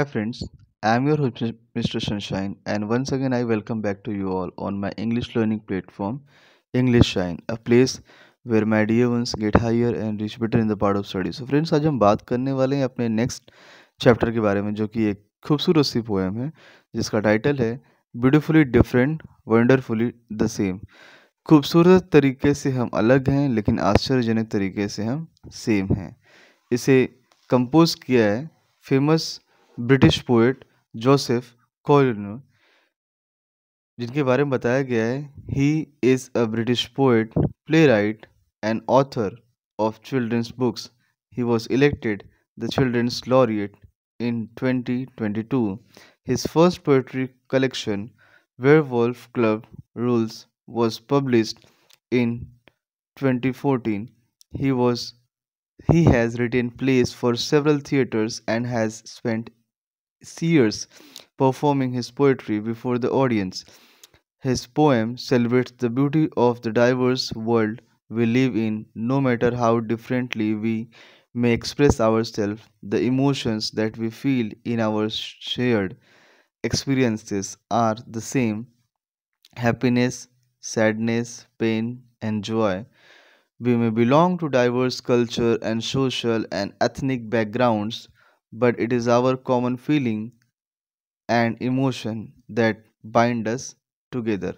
Hi friends, I am your host Mr. Sunshine, and once again I welcome back to you all on my English learning platform English Shine, a place where my dear ones get higher and reach better in the part of study. So friends, आज हम बात करने वाले हैं अपने next chapter के बारे में, जो कि एक खूबसूरत सी पोएम है जिसका टाइटल है beautifully different wonderfully the same. खूबसूरत तरीके से हम अलग हैं लेकिन आश्चर्यजनक तरीके से हम सेम हैं। इसे कंपोज किया है famous British poet Joseph Coelho, जिनके बारे में बताया गया है ही is a British poet, playwright and author of children's books. He was elected the children's laureate in 2022। His first poetry collection Werewolf Club Rules was published in 2014. He was he has written plays for several theaters and has spent years performing his poetry before the audience. His poem celebrates the beauty of the diverse world we live in, no matter how differently we may express ourselves. The emotions that we feel in our shared experiences are the same: happiness, sadness, pain, and joy. We may belong to diverse culture and social and ethnic backgrounds, but it is our common feeling and emotion that bind us together.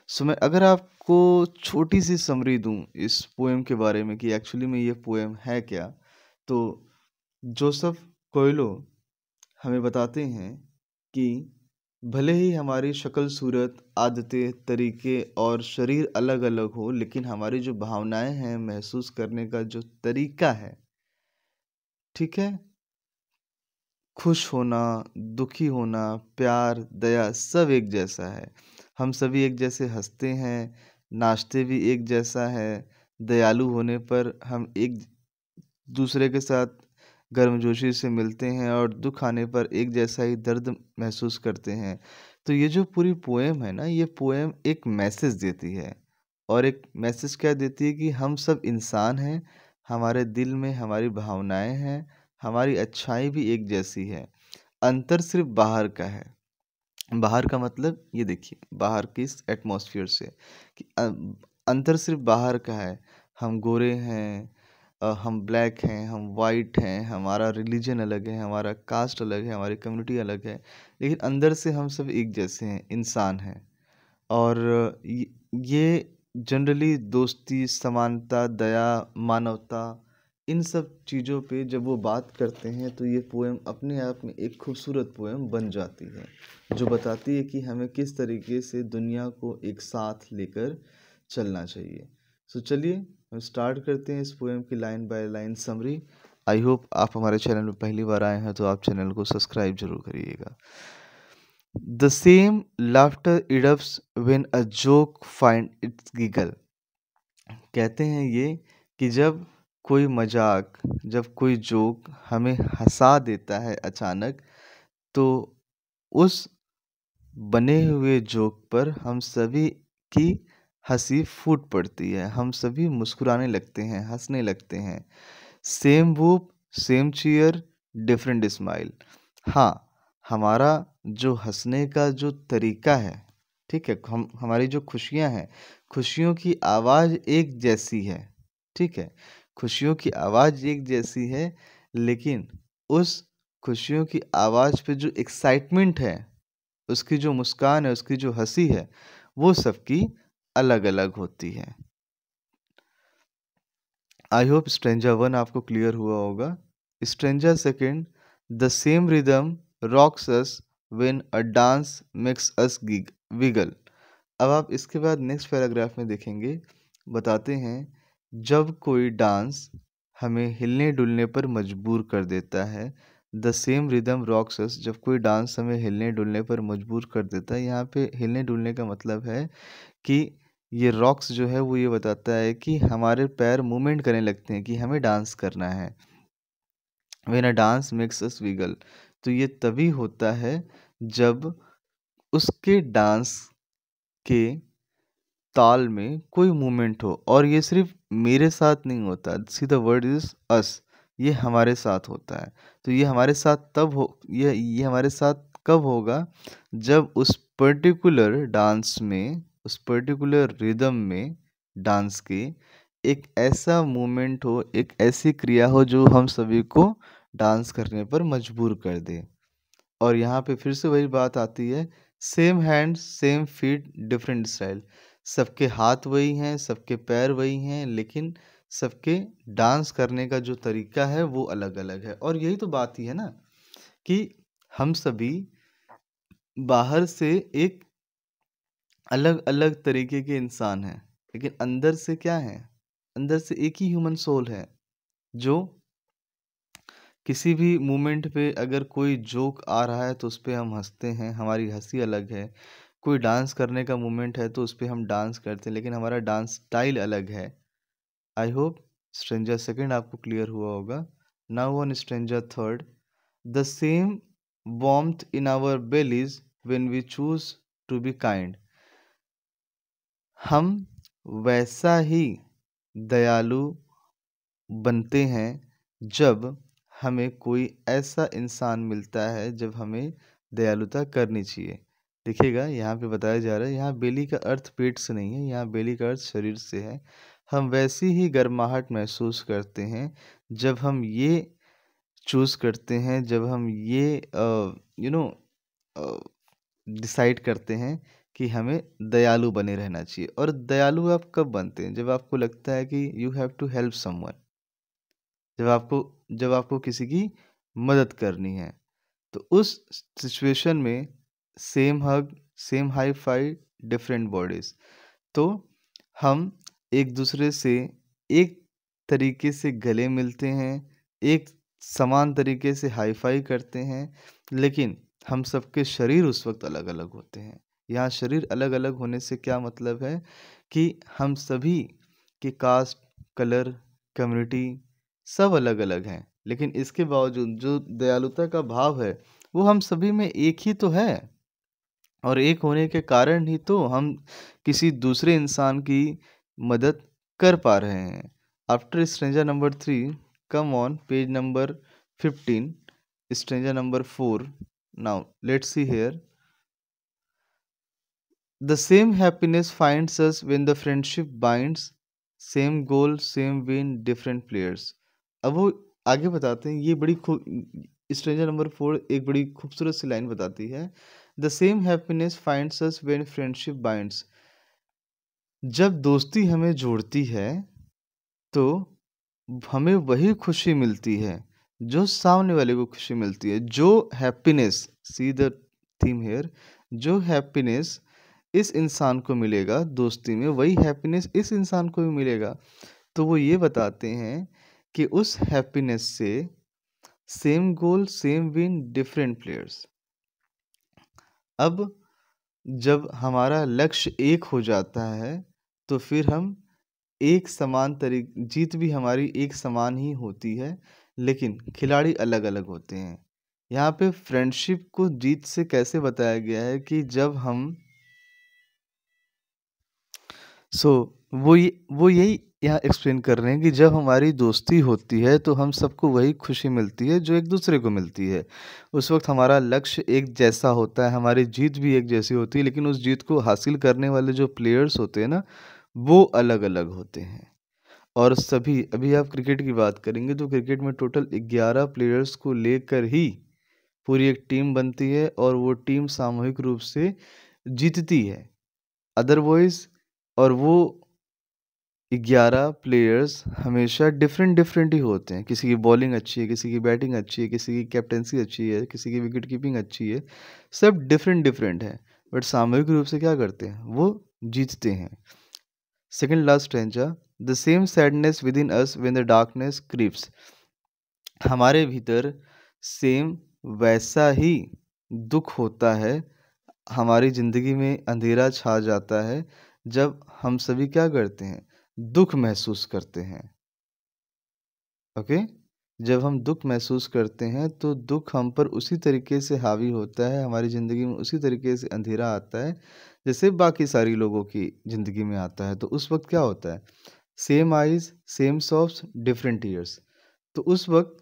So मैं अगर आपको छोटी सी summary दूं इस poem के बारे में कि एक्चुअली में ये पोएम है क्या, तो जोसेफ कोयलो हमें बताते हैं कि भले ही हमारी शक्ल सूरत आदतें तरीके और शरीर अलग अलग हो, लेकिन हमारी जो भावनाएं हैं महसूस करने का जो तरीका है, ठीक है, खुश होना, दुखी होना, प्यार, दया सब एक जैसा है। हम सभी एक जैसे हँसते हैं, नाचते भी एक जैसा है, दयालु होने पर हम एक दूसरे के साथ गर्मजोशी से मिलते हैं और दुःख आने पर एक जैसा ही दर्द महसूस करते हैं। तो ये जो पूरी पोएम है ना, ये पोएम एक मैसेज देती है। और एक मैसेज क्या देती है कि हम सब इंसान हैं, हमारे दिल में हमारी भावनाएँ हैं, हमारी अच्छाई भी एक जैसी है। अंतर सिर्फ़ बाहर का है। बाहर का मतलब ये देखिए, बाहर की इस एटमॉस्फेयर से कि अंतर सिर्फ़ बाहर का है। हम गोरे हैं, हम ब्लैक हैं, हम वाइट हैं, हमारा रिलीजन अलग है, हमारा कास्ट अलग है, हमारी कम्युनिटी अलग है, लेकिन अंदर से हम सब एक जैसे हैं, इंसान हैं। और ये जनरली दोस्ती, समानता, दया, मानवता, इन सब चीज़ों पे जब वो बात करते हैं तो ये पोएम अपने आप में एक खूबसूरत पोएम बन जाती है, जो बताती है कि हमें किस तरीके से दुनिया को एक साथ लेकर चलना चाहिए। सो चलिए हम स्टार्ट करते हैं इस पोएम की line by line summary. I hope आप हमारे चैनल में पहली बार आए हैं तो आप चैनल को सब्सक्राइब ज़रूर करिएगा। The same laughter erupts when a joke finds its giggle। कहते हैं ये कि जब कोई मजाक, जब कोई जोक हमें हंसा देता है अचानक, तो उस बने हुए जोक पर हम सभी की हंसी फूट पड़ती है। हम सभी मुस्कुराने लगते हैं, हंसने लगते हैं। Same whoop, same cheer, different smile. हाँ, हमारा जो हंसने का जो तरीका है, ठीक है, हमारी जो खुशियाँ हैं, खुशियों की आवाज़ एक जैसी है, ठीक है, खुशियों की आवाज़ एक जैसी है, लेकिन उस खुशियों की आवाज़ पे जो एक्साइटमेंट है, उसकी जो मुस्कान है, उसकी जो हंसी है, वो सबकी अलग-अलग होती है। आई होप स्ट्रेंजर वन आपको क्लियर हुआ होगा। Stranger second, the same rhythm rocks us when a dance makes us wiggle. अब आप इसके बाद नेक्स्ट पैराग्राफ में देखेंगे, बताते हैं जब कोई डांस हमें हिलने डुलने पर मजबूर कर देता है। द सेम रिदम रॉक्स अस, जब कोई डांस हमें हिलने डुलने पर मजबूर कर देता है, यहाँ पे हिलने डुलने का मतलब है कि ये रॉक्स जो है वो ये बताता है कि हमारे पैर मूवमेंट करने लगते हैं कि हमें डांस करना है। When a dance makes us wiggle, तो ये तभी होता है जब उसके डांस के ताल में कोई मूवमेंट हो, और ये सिर्फ मेरे साथ नहीं होता। सी द वर्ड इज अस, ये हमारे साथ होता है। तो ये हमारे साथ तब हो ये हमारे साथ कब होगा, जब उस पर्टिकुलर डांस में, उस पर्टिकुलर रिदम में डांस के एक ऐसा मूवमेंट हो, एक ऐसी क्रिया हो जो हम सभी को डांस करने पर मजबूर कर दे। और यहाँ पे फिर से वही बात आती है, same hand same feet different style. सबके हाथ वही हैं, सबके पैर वही हैं, लेकिन सबके डांस करने का जो तरीका है वो अलग अलग है। और यही तो बात ही है ना, कि हम सभी बाहर से एक अलग अलग तरीके के इंसान हैं, लेकिन अंदर से क्या है, अंदर से एक ही ह्यूमन सोल है, जो किसी भी मोमेंट पे अगर कोई जोक आ रहा है तो उस पे हम हँसते हैं, हमारी हँसी अलग है। कोई डांस करने का मोमेंट है तो उस पे हम डांस करते हैं, लेकिन हमारा डांस स्टाइल अलग है। आई होप स्ट्रेंजर सेकंड आपको क्लियर हुआ होगा। Now on stranger third, the same warmth in our bellies when we choose to be kind। हम वैसा ही दयालु बनते हैं जब हमें कोई ऐसा इंसान मिलता है, जब हमें दयालुता करनी चाहिए। देखिएगा यहाँ पे बताया जा रहा है, यहाँ बेली का अर्थ पेट से नहीं है, यहाँ बेली का अर्थ शरीर से है। हम वैसी ही गर्माहट महसूस करते हैं जब हम ये चूज़ करते हैं, जब हम ये यू नो डिसाइड करते हैं कि हमें दयालु बने रहना चाहिए। और दयालु आप कब बनते हैं, जब आपको लगता है कि you have to help someone, जब आपको किसी की मदद करनी है। तो उस सिचुएशन में same hug same high five different bodies, तो हम एक दूसरे से एक तरीके से गले मिलते हैं, एक समान तरीके से हाई फाई करते हैं, लेकिन हम सबके शरीर उस वक्त अलग अलग होते हैं। यहाँ शरीर अलग अलग होने से क्या मतलब है, कि हम सभी की कास्ट, कलर, कम्युनिटी सब अलग अलग हैं, लेकिन इसके बावजूद जो दयालुता का भाव है वो हम सभी में एक ही तो है। और एक होने के कारण ही तो हम किसी दूसरे इंसान की मदद कर पा रहे हैं। After stranger number 3, come on page number 15, stranger number 4। Now let's see here, the same happiness finds us when the friendship binds, same goal same win different players. अब वो आगे बताते हैं, ये बड़ी खूब, स्ट्रेंजर नंबर 4 एक बड़ी खूबसूरत सी लाइन बताती है, the same happiness finds us when friendship binds. जब दोस्ती हमें जोड़ती है तो हमें वही खुशी मिलती है जो सामने वाले को खुशी मिलती है। जो happiness, see the theme here, जो हैप्पीनेस इस इंसान को मिलेगा दोस्ती में, वही हैप्पीनेस इस इंसान को भी मिलेगा। तो वो ये बताते हैं कि उस हैप्पीनेस से same goal same win different players. अब जब हमारा लक्ष्य एक हो जाता है तो फिर हम एक समान जीत भी हमारी एक समान ही होती है, लेकिन खिलाड़ी अलग अलग होते हैं। यहाँ पे फ्रेंडशिप को जीत से कैसे बताया गया है, कि जब हम सो वो यही यहाँ एक्सप्लेन कर रहे हैं कि जब हमारी दोस्ती होती है तो हम सबको वही खुशी मिलती है जो एक दूसरे को मिलती है। उस वक्त हमारा लक्ष्य एक जैसा होता है, हमारी जीत भी एक जैसी होती है, लेकिन उस जीत को हासिल करने वाले जो प्लेयर्स होते हैं ना, वो अलग अलग होते हैं। और सभी, अभी आप क्रिकेट की बात करेंगे तो क्रिकेट में टोटल 11 प्लेयर्स को लेकर ही पूरी एक टीम बनती है, और वो टीम सामूहिक रूप से जीतती है। अदरवाइज, और वो 11 प्लेयर्स हमेशा डिफरेंट डिफरेंट ही होते हैं। किसी की बॉलिंग अच्छी है, किसी की बैटिंग अच्छी है, किसी की कैप्टेंसी अच्छी है, किसी की विकेट कीपिंग अच्छी है, सब डिफरेंट डिफरेंट है, बट सामूहिक रूप से क्या करते हैं, वो जीतते हैं। Second last stranger, the same sadness with in us when the darkness creeps. हमारे भीतर सेम वैसा ही दुख होता है, हमारी ज़िंदगी में अंधेरा छा जाता है जब हम सभी क्या करते हैं, दुख महसूस करते हैं। ओके, जब हम दुख महसूस करते हैं तो दुख हम पर उसी तरीके से हावी होता है, हमारी ज़िंदगी में उसी तरीके से अंधेरा आता है जैसे बाकी सारी लोगों की ज़िंदगी में आता है। तो उस वक्त क्या होता है, same eyes same soft different years. तो उस वक़्त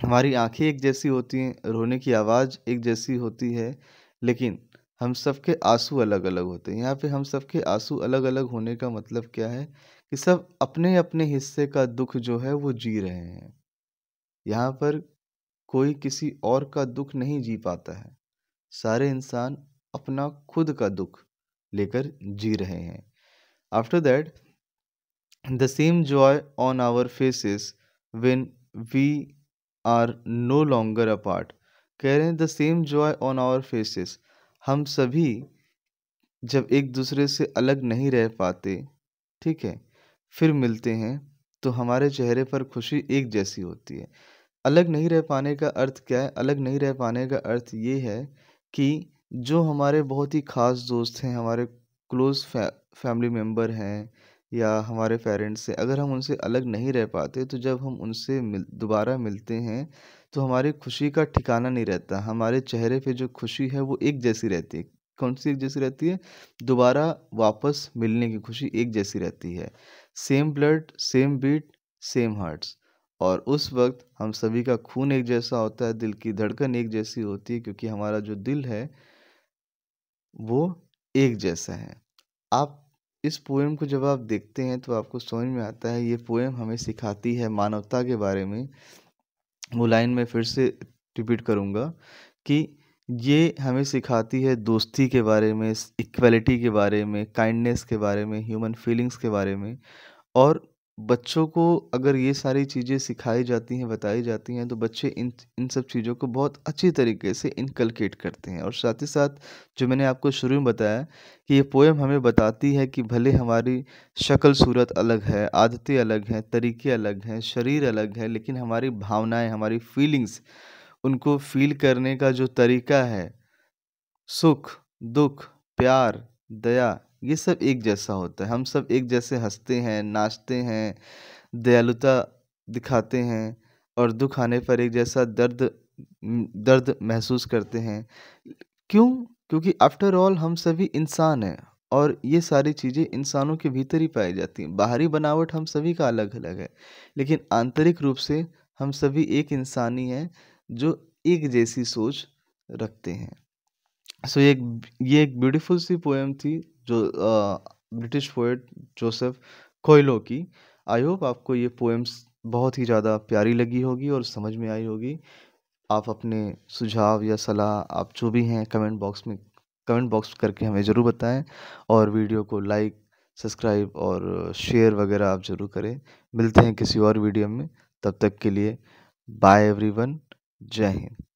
हमारी आँखें एक जैसी होती हैं, रोने की आवाज़ एक जैसी होती है, लेकिन हम सबके आँसू अलग-अलग होते हैं। यहाँ पे हम सबके आँसू अलग-अलग होने का मतलब क्या है कि सब अपने-अपने हिस्से का दुःख जो है वो जी रहे हैं। यहाँ पर कोई किसी और का दुःख नहीं जी पाता है। सारे इंसान अपना खुद का दुःख लेकर जी रहे हैं। After that, the same joy on our faces when we are no longer apart. कह रहे हैं the same joy on our faces, हम सभी जब एक दूसरे से अलग नहीं रह पाते, ठीक है, फिर मिलते हैं तो हमारे चेहरे पर खुशी एक जैसी होती है। अलग नहीं रह पाने का अर्थ क्या है? अलग नहीं रह पाने का अर्थ ये है कि जो हमारे बहुत ही ख़ास दोस्त हैं, हमारे क्लोज़ फैमिली मेंबर हैं या हमारे पेरेंट्स हैं, अगर हम उनसे अलग नहीं रह पाते, तो जब हम उनसे दोबारा मिलते हैं, तो हमारी खुशी का ठिकाना नहीं रहता। हमारे चेहरे पे जो खुशी है, वो एक जैसी रहती है। कौन-सी एक जैसी रहती है? दोबारा वापस मिलने की खुशी एक जैसी रहती है। Same blood, same beat, same hearts. और उस वक़्त हम सभी का खून एक जैसा होता है, दिल की धड़कन एक जैसी होती है क्योंकि हमारा जो दिल है, वो एक जैसा है। आप इस पोएम को जब आप देखते हैं तो आपको समझ में आता है ये पोएम हमें सिखाती है मानवता के बारे में। वो लाइन मैं फिर से रिपीट करूँगा कि ये हमें सिखाती है दोस्ती के बारे में, इक्वालिटी के बारे में, काइंडनेस के बारे में, ह्यूमन फीलिंग्स के बारे में। और बच्चों को अगर ये सारी चीज़ें सिखाई जाती हैं, बताई जाती हैं, तो बच्चे इन इन सब चीज़ों को बहुत अच्छी तरीके से इनकलकेट करते हैं। और साथ ही साथ जो मैंने आपको शुरू में बताया कि ये पोएम हमें बताती है कि भले हमारी शक्ल-सूरत अलग है, आदतें अलग हैं, तरीके अलग हैं, शरीर अलग है, लेकिन हमारी भावनाएँ, हमारी फीलिंग्स, उनको फ़ील करने का जो तरीका है, सुख, दुःख, प्यार, दया, ये सब एक जैसा होता है। हम सब एक जैसे हँसते हैं, नाचते हैं, दयालुता दिखाते हैं और दुःख आने पर एक जैसा दर्द महसूस करते हैं। क्यों? क्योंकि आफ्टर ऑल हम सभी इंसान हैं और ये सारी चीज़ें इंसानों के भीतर ही पाई जाती हैं। बाहरी बनावट हम सभी का अलग-अलग है, लेकिन आंतरिक रूप से हम सभी एक इंसान ही हैं, जो एक जैसी सोच रखते हैं। सो ये एक ब्यूटीफुल सी पोएम थी जो ब्रिटिश पोएट जोसेफ कोयलो की। आई होप आपको ये पोएम्स बहुत ही ज़्यादा प्यारी लगी होगी और समझ में आई होगी। आप अपने सुझाव या सलाह आप जो भी हैं कमेंट बॉक्स करके हमें ज़रूर बताएं और वीडियो को लाइक, सब्सक्राइब और शेयर वगैरह आप ज़रूर करें। मिलते हैं किसी और वीडियो में, तब तक के लिए बाय एवरीवन। जय हिंद।